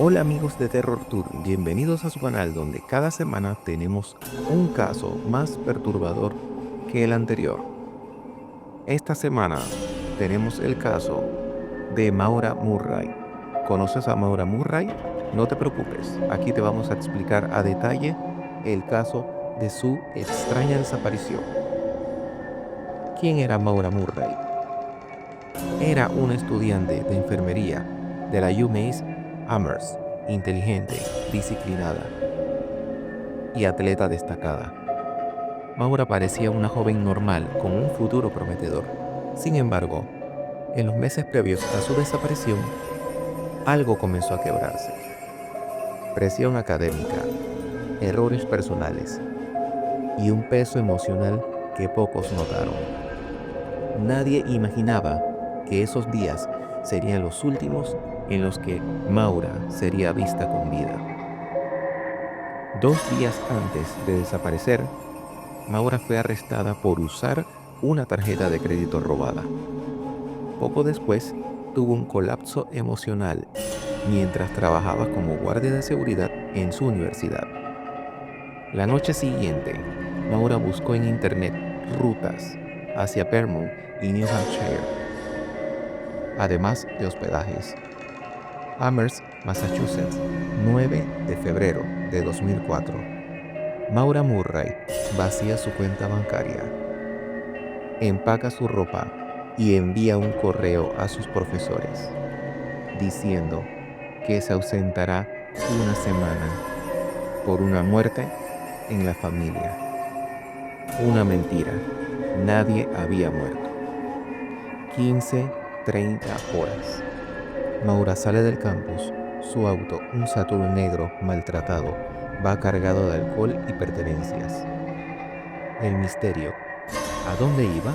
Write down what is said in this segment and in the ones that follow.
Hola amigos de Terror Tour, bienvenidos a su canal donde cada semana tenemos un caso más perturbador que el anterior. Esta semana tenemos el caso de Maura Murray. ¿Conoces a Maura Murray? No te preocupes, aquí te vamos a explicar a detalle el caso de su extraña desaparición. ¿Quién era Maura Murray? Era una estudiante de enfermería de la UMass Amherst, inteligente, disciplinada y atleta destacada. Maura parecía una joven normal con un futuro prometedor. Sin embargo, en los meses previos a su desaparición, algo comenzó a quebrarse. Presión académica, errores personales y un peso emocional que pocos notaron. Nadie imaginaba que esos días serían los últimos en los que Maura sería vista con vida. 2 días antes de desaparecer, Maura fue arrestada por usar una tarjeta de crédito robada. Poco después, tuvo un colapso emocional mientras trabajaba como guardia de seguridad en su universidad. La noche siguiente, Maura buscó en internet rutas hacia Vermont y New Hampshire, además de hospedajes. Amherst, Massachusetts, 9 de febrero de 2004. Maura Murray vacía su cuenta bancaria, empaca su ropa y envía un correo a sus profesores diciendo que se ausentará una semana por una muerte en la familia. Una mentira. Nadie había muerto. 15:30 horas. Maura sale del campus. Su auto, un Saturn negro maltratado, va cargado de alcohol y pertenencias. El misterio. ¿A dónde iba?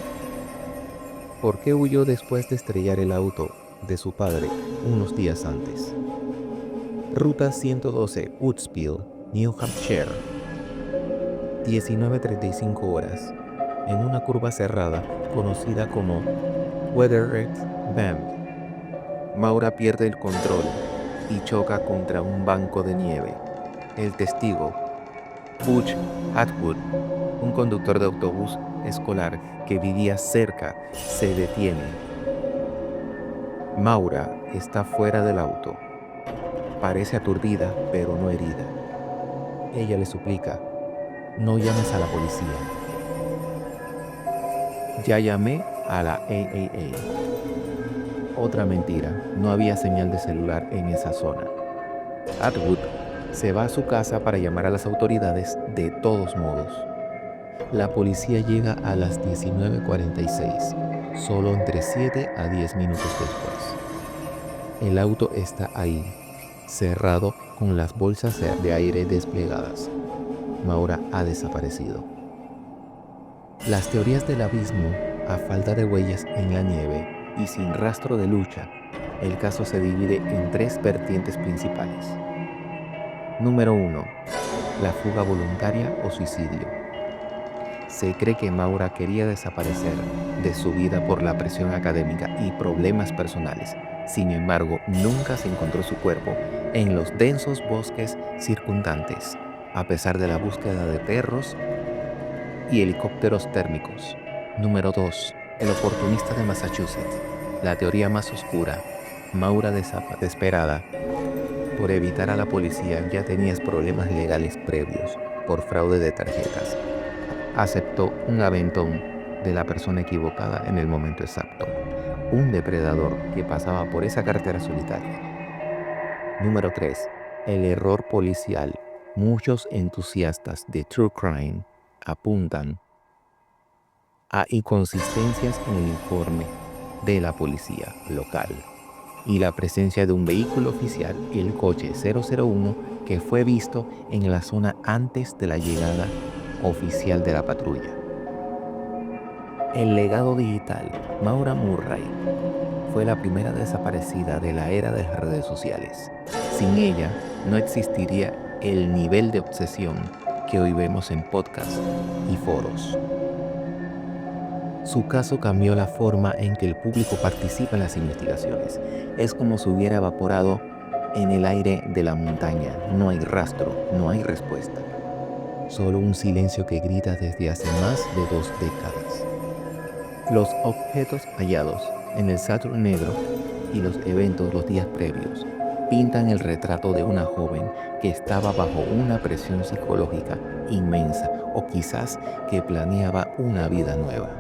¿Por qué huyó después de estrellar el auto de su padre unos días antes? Ruta 112, Woodsville, New Hampshire. 19:35 horas. En una curva cerrada conocida como Weathered Bend, Maura pierde el control y choca contra un banco de nieve. El testigo, Butch Atwood, un conductor de autobús escolar que vivía cerca, se detiene. Maura está fuera del auto. Parece aturdida, pero no herida. Ella le suplica: no llames a la policía. Ya llamé a la AAA. Otra mentira, no había señal de celular en esa zona. Atwood se va a su casa para llamar a las autoridades de todos modos. La policía llega a las 19:46, solo entre 7 a 10 minutos después. El auto está ahí, cerrado con las bolsas de aire desplegadas. Maura ha desaparecido. Las teorías del abismo, a falta de huellas en la nieve y sin rastro de lucha, el caso se divide en 3 vertientes principales. Número 1. La fuga voluntaria o suicidio. Se cree que Maura quería desaparecer de su vida por la presión académica y problemas personales. Sin embargo, nunca se encontró su cuerpo en los densos bosques circundantes, a pesar de la búsqueda de perros y helicópteros térmicos. Número 2. El oportunista de Massachusetts. La teoría más oscura. Maura desesperada por evitar a la policía, ya tenía problemas legales previos por fraude de tarjetas. Aceptó un aventón de la persona equivocada en el momento exacto. Un depredador que pasaba por esa carretera solitaria. Número 3. El error policial. Muchos entusiastas de True Crime apuntan a inconsistencias en el informe de la policía local y la presencia de un vehículo oficial, el coche 001, que fue visto en la zona antes de la llegada oficial de la patrulla. El legado digital. Maura Murray fue la primera desaparecida de la era de las redes sociales. Sin ella, no existiría el nivel de obsesión que hoy vemos en podcasts y foros. Su caso cambió la forma en que el público participa en las investigaciones. Es como si hubiera evaporado En el aire de la montaña no hay rastro, no hay respuesta. Solo un silencio que grita desde hace más de 2 décadas. Los objetos hallados en el Saturn negro y los eventos los días previos pintan el retrato de una joven que estaba bajo una presión psicológica inmensa o quizás que planeaba una vida nueva.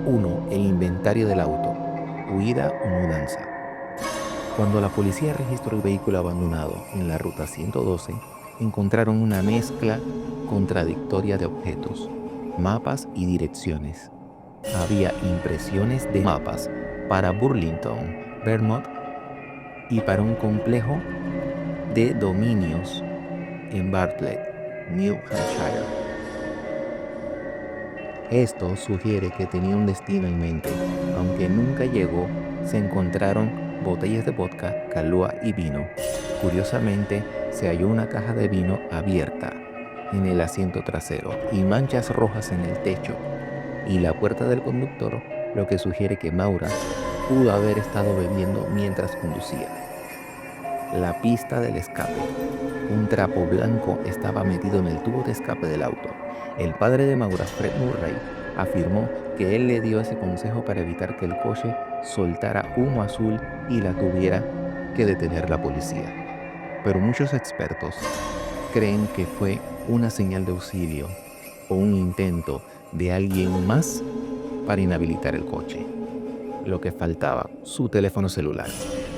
1. El inventario del auto, huida o mudanza. Cuando la policía registró el vehículo abandonado en la ruta 112, encontraron una mezcla contradictoria de objetos, mapas y direcciones. Había impresiones de mapas para Burlington, Vermont y para un complejo de dominios en Bartlett, New Hampshire. Esto sugiere que tenía un destino en mente. Aunque nunca llegó, se encontraron botellas de vodka, Kahlua y vino. Curiosamente, se halló una caja de vino abierta en el asiento trasero y manchas rojas en el techo y la puerta del conductor, lo que sugiere que Maura pudo haber estado bebiendo mientras conducía. La pista del escape. Un trapo blanco estaba metido en el tubo de escape del auto. El padre de Maura, Fred Murray, afirmó que él le dio ese consejo para evitar que el coche soltara humo azul y la tuviera que detener la policía. Pero muchos expertos creen que fue una señal de auxilio o un intento de alguien más para inhabilitar el coche. Lo que faltaba, su teléfono celular,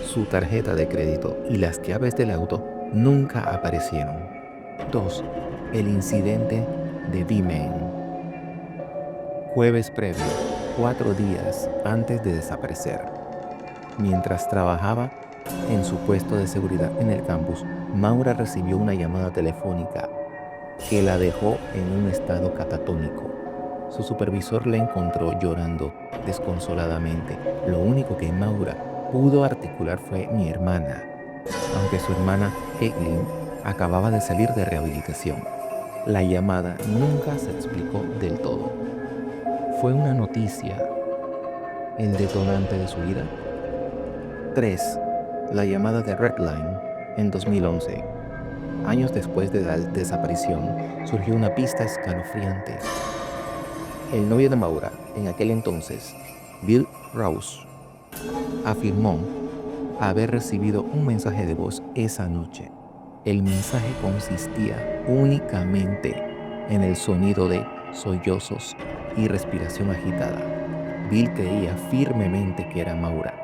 su tarjeta de crédito y las llaves del auto nunca aparecieron. 2. El incidente de B-Man. Jueves previo, 4 días antes de desaparecer. Mientras trabajaba en su puesto de seguridad en el campus, Maura recibió una llamada telefónica que la dejó en un estado catatónico. Su supervisor la encontró llorando desconsoladamente. Lo único que Maura pudo articular fue mi hermana, aunque su hermana Caitlin acababa de salir de rehabilitación. La llamada nunca se explicó del todo. ¿Fue una noticia el detonante de su ira? 3. La llamada de Redline en 2011. Años después de la desaparición, surgió una pista escalofriante. El novio de Maura, en aquel entonces, Bill Rouse, afirmó haber recibido un mensaje de voz esa noche. El mensaje consistía únicamente en el sonido de sollozos y respiración agitada. Bill creía firmemente que era Maura.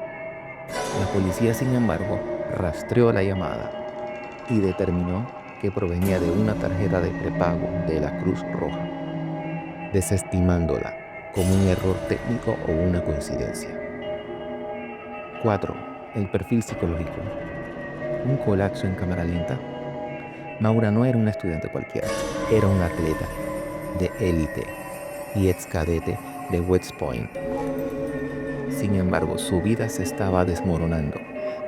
La policía, sin embargo, rastreó la llamada y determinó que provenía de una tarjeta de prepago de la Cruz Roja, desestimándola como un error técnico o una coincidencia. 4. El perfil psicológico. Un colapso en cámara lenta. Maura no era una estudiante cualquiera, era un atleta de élite y ex cadete de West Point. Sin embargo, su vida se estaba desmoronando.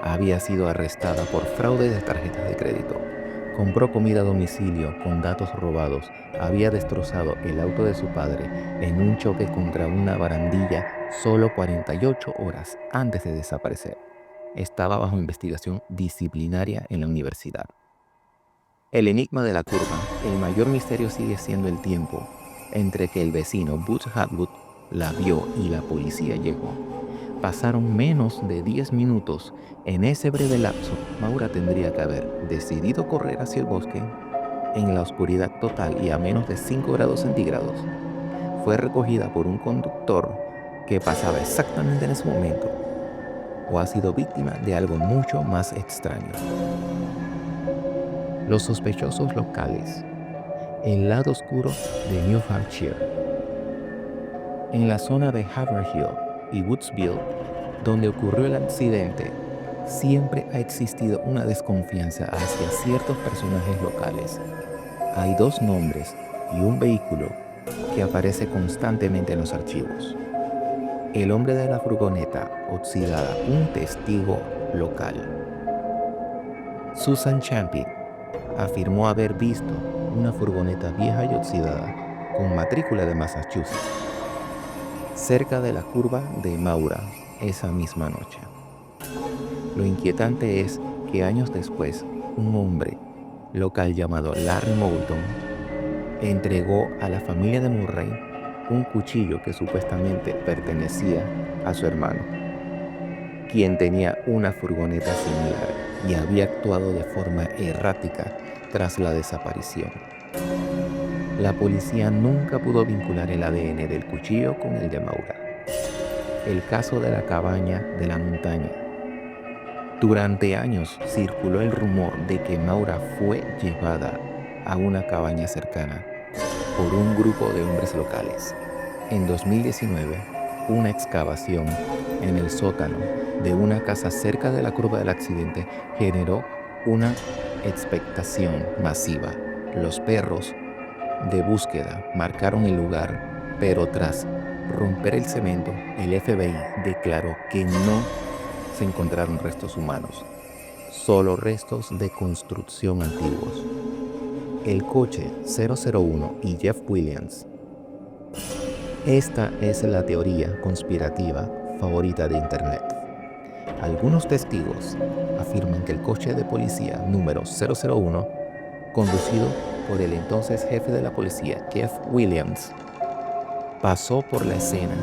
Había sido arrestada por fraude de tarjetas de crédito. Compró comida a domicilio con datos robados. Había destrozado el auto de su padre en un choque contra una barandilla solo 48 horas antes de desaparecer. Estaba bajo investigación disciplinaria en la universidad. El enigma de la curva. El mayor misterio sigue siendo el tiempo entre que el vecino Butch Hatwood la vio y la policía llegó. Pasaron menos de 10 minutos. En ese breve lapso, Maura tendría que haber decidido correr hacia el bosque en la oscuridad total y a menos de 5 grados centígrados. Fue recogida por un conductor que pasaba exactamente en ese momento, o ha sido víctima de algo mucho más extraño. Los sospechosos locales. El lado oscuro de New Hampshire. En la zona de Haverhill y Woodsville, donde ocurrió el accidente, siempre ha existido una desconfianza hacia ciertos personajes locales. Hay 2 nombres y un vehículo que aparece constantemente en los archivos. El hombre de la furgoneta oxidada, un testigo local. Susan Champion afirmó haber visto una furgoneta vieja y oxidada con matrícula de Massachusetts cerca de la curva de Maura esa misma noche. Lo inquietante es que años después un hombre local llamado Larry Moulton entregó a la familia de Murray un cuchillo que supuestamente pertenecía a su hermano, quien tenía una furgoneta similar y había actuado de forma errática tras la desaparición. La policía nunca pudo vincular el ADN del cuchillo con el de Maura. El caso de la cabaña de la montaña. Durante años circuló el rumor de que Maura fue llevada a una cabaña cercana por un grupo de hombres locales. En 2019, una excavación en el sótano de una casa cerca de la curva del accidente generó una expectación masiva. Los perros de búsqueda marcaron el lugar, pero tras romper el cemento, el FBI declaró que no se encontraron restos humanos, solo restos de construcción antiguos. El coche 001 y Jeff Williams. Esta es la teoría conspirativa favorita de Internet. Algunos testigos afirman que el coche de policía número 001, conducido por el entonces jefe de la policía, Jeff Williams, pasó por la escena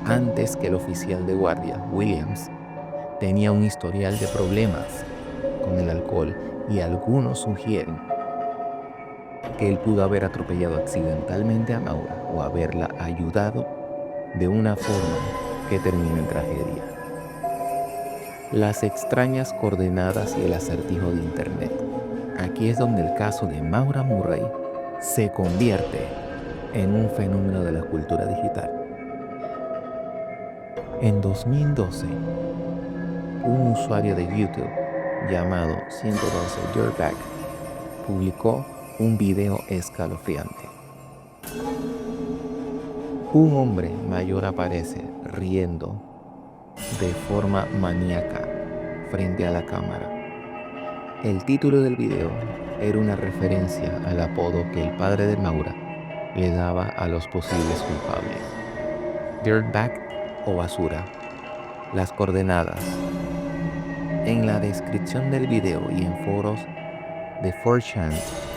antes que el oficial de guardia, Williams, tenía un historial de problemas con el alcohol y algunos sugieren que él pudo haber atropellado accidentalmente a Maura o haberla ayudado de una forma que terminó en tragedia. Las extrañas coordenadas y el acertijo de Internet. Aquí es donde el caso de Maura Murray se convierte en un fenómeno de la cultura digital. En 2012, un usuario de YouTube llamado 112 Dirtbag publicó un video escalofriante. Un hombre mayor aparece riendo de forma maníaca frente a la cámara. El título del video era una referencia al apodo que el padre de Maura le daba a los posibles culpables. Dirtbag o basura. Las coordenadas. En la descripción del video y en foros de 4chan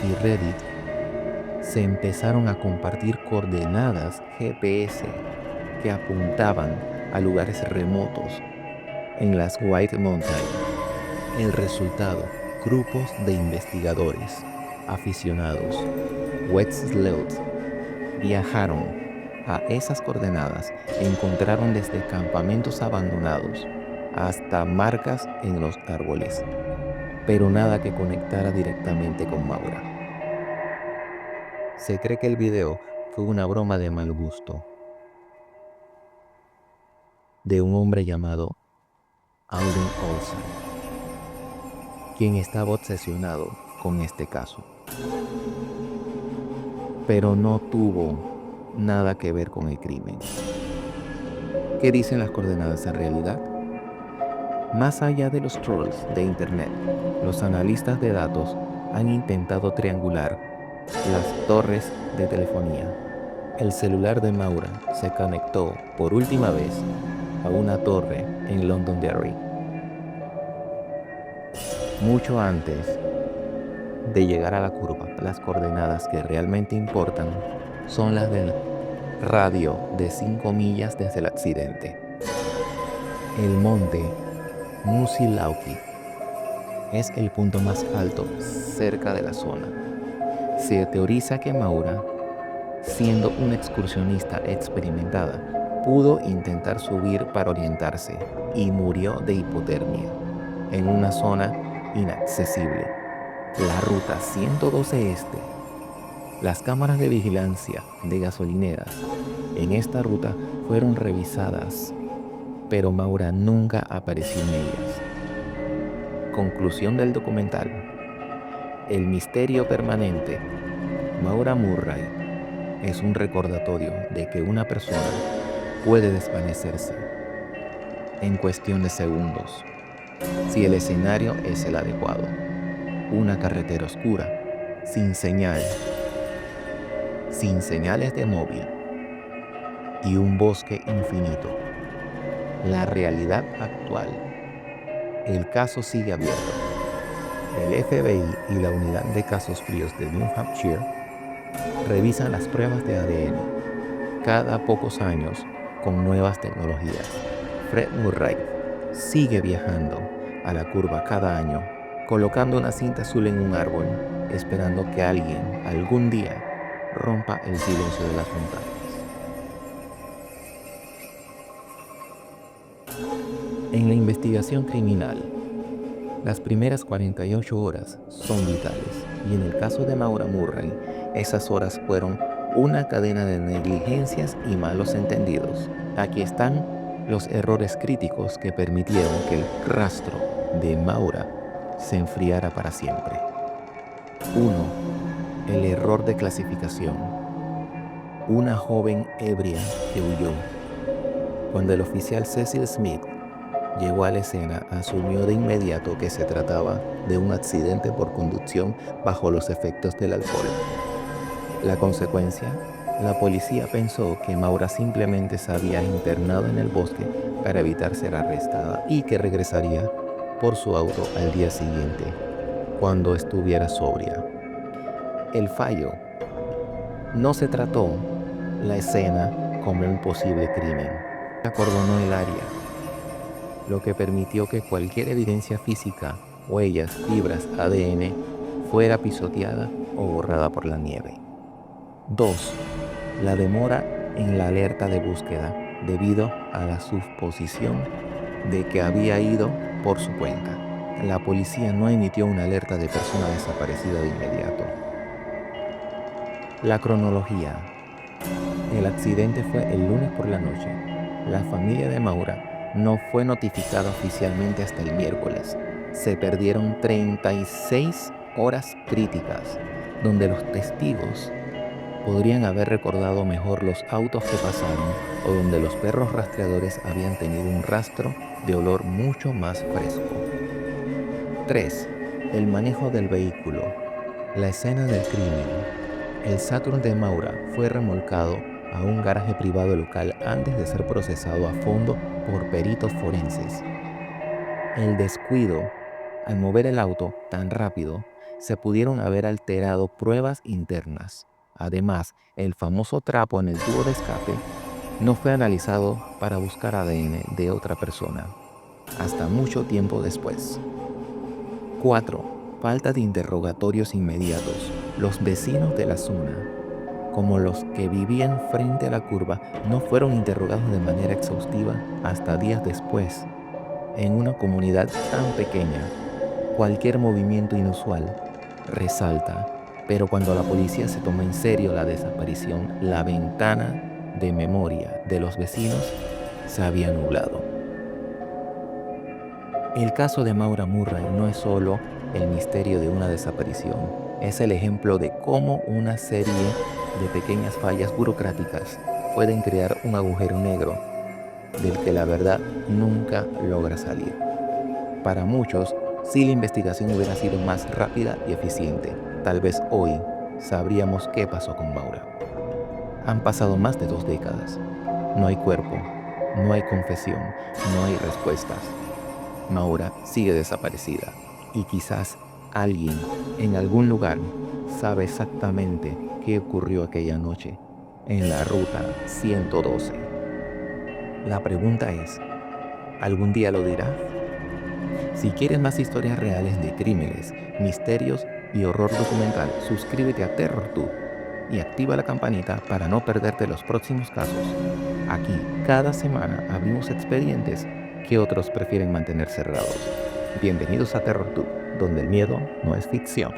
y Reddit se empezaron a compartir coordenadas GPS que apuntaban a lugares remotos en las White Mountains. El resultado, grupos de investigadores, aficionados, wet sleuths, viajaron a esas coordenadas e encontraron desde campamentos abandonados hasta marcas en los árboles, pero nada que conectara directamente con Maura. Se cree que el video fue una broma de mal gusto de un hombre llamado Alden Olson, quien estaba obsesionado con este caso, pero no tuvo nada que ver con el crimen. ¿Qué dicen las coordenadas en realidad? Más allá de los trolls de Internet, los analistas de datos han intentado triangular las torres de telefonía. El celular de Maura se conectó por última vez a una torre en Londonderry, mucho antes de llegar a la curva. Las coordenadas que realmente importan son las del radio de 5 millas desde el accidente. El monte Musilauki es el punto más alto cerca de la zona. Se teoriza que Maura, siendo una excursionista experimentada, pudo intentar subir para orientarse y murió de hipotermia en una zona inaccesible. La ruta 112 Este. Las cámaras de vigilancia de gasolineras en esta ruta fueron revisadas, pero Maura nunca apareció en ellas. Conclusión del documental. El misterio permanente. Maura Murray es un recordatorio de que una persona puede desvanecerse en cuestión de segundos si el escenario es el adecuado. Una carretera oscura, sin señal, sin señales de móvil y un bosque infinito. La realidad actual. El caso sigue abierto. El FBI y la Unidad de Casos Fríos de New Hampshire revisan las pruebas de ADN cada pocos años con nuevas tecnologías. Fred Murray sigue viajando a la curva cada año, colocando una cinta azul en un árbol, esperando que alguien algún día rompa el silencio de las montañas. En la investigación criminal, las primeras 48 horas son vitales, y en el caso de Maura Murray, esas horas fueron una cadena de negligencias y malos entendidos. Aquí están los errores críticos que permitieron que el rastro de Maura se enfriara para siempre. 1. El error de clasificación. Una joven ebria que huyó. Cuando el oficial Cecil Smith llegó a la escena, asumió de inmediato que se trataba de un accidente por conducción bajo los efectos del alcohol. La consecuencia, la policía pensó que Maura simplemente se había internado en el bosque para evitar ser arrestada y que regresaría por su auto al día siguiente, cuando estuviera sobria. El fallo: no se trató la escena como un posible crimen. Acordonó el área, lo que permitió que cualquier evidencia física, huellas, fibras, ADN, fuera pisoteada o borrada por la nieve. 2. La demora en la alerta de búsqueda debido a la suposición de que había ido por su cuenta. La policía no emitió una alerta de persona desaparecida de inmediato. La cronología. El accidente fue el lunes por la noche. La familia de Maura no fue notificada oficialmente hasta el miércoles. Se perdieron 36 horas críticas, donde los testigos podrían haber recordado mejor los autos que pasaron o donde los perros rastreadores habían tenido un rastro de olor mucho más fresco. 3. El manejo del vehículo. La escena del crimen. El Saturn de Maura fue remolcado a un garaje privado local antes de ser procesado a fondo por peritos forenses. El descuido: al mover el auto tan rápido, se pudieron haber alterado pruebas internas. Además, el famoso trapo en el tubo de escape no fue analizado para buscar ADN de otra persona hasta mucho tiempo después. 4. Falta de interrogatorios inmediatos. Los vecinos de la zona, como los que vivían frente a la curva, no fueron interrogados de manera exhaustiva hasta días después. En una comunidad tan pequeña, cualquier movimiento inusual resalta, pero cuando la policía se tomó en serio la desaparición, la ventana de memoria de los vecinos se había nublado. El caso de Maura Murray no es solo el misterio de una desaparición, es el ejemplo de cómo una serie de pequeñas fallas burocráticas pueden crear un agujero negro del que la verdad nunca logra salir. Para muchos, si la investigación hubiera sido más rápida y eficiente, tal vez hoy sabríamos qué pasó con Maura. Han pasado más de 2 décadas. No hay cuerpo, no hay confesión, no hay respuestas. Maura sigue desaparecida y quizás alguien en algún lugar sabe exactamente qué ocurrió aquella noche en la ruta 112. La pregunta es, ¿algún día lo dirá? Si quieres más historias reales de crímenes, misterios y horror documental, suscríbete a TerrorTube y activa la campanita para no perderte los próximos casos. Aquí, cada semana, abrimos expedientes que otros prefieren mantener cerrados. Bienvenidos a TerrorTube, donde el miedo no es ficción.